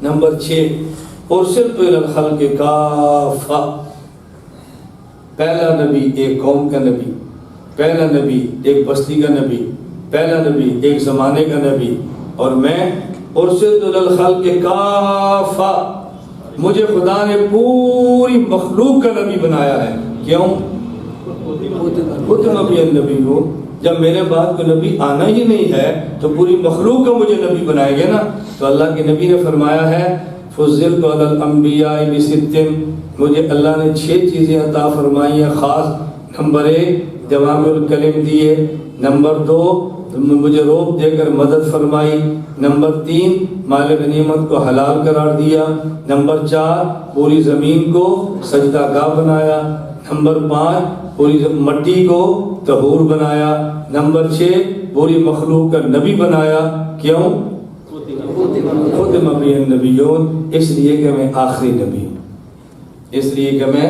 Number 6 ارسلت الی الخلق کافہ، پہلا نبی ایک قوم کا نبی، پہلا نبی ایک بستی کا نبی، پہلا نبی ایک زمانے کا نبی، اور میں ارسلت الی الخلق کافہ، مجھے خدا نے پوری مخلوق کا نبی بنایا ہے۔ کیوں؟ ختم بی النبیون، جب میرے بعد کوئی نبی آنا ہی نہیں ہے تو پوری مخلوق کا مجھے نبی بنائے گا نا۔ تو اللہ کے نبی نے فرمایا ہے فضلت علی الانبیاء بست، مجھے اللہ نے 6 چیزیں عطا فرمائی ہیں خاص۔ نمبر 1 جوامع الکلم دیے، نمبر 2 مجھے روب دے کر مدد فرمائی، نمبر 3 مال غنیمت کو حلال قرار دیا، نمبر 4 پوری زمین کو سجدہ گاہ بنایا، نمبر 5 پوری مٹی کو طہور بنایا، نمبر 6 پوری مخلوق کا نبی بنایا۔ کیوں؟ ختم بی النبیون، اس لیے کہ میں آخری نبی ہوں، اس لیے کہ میں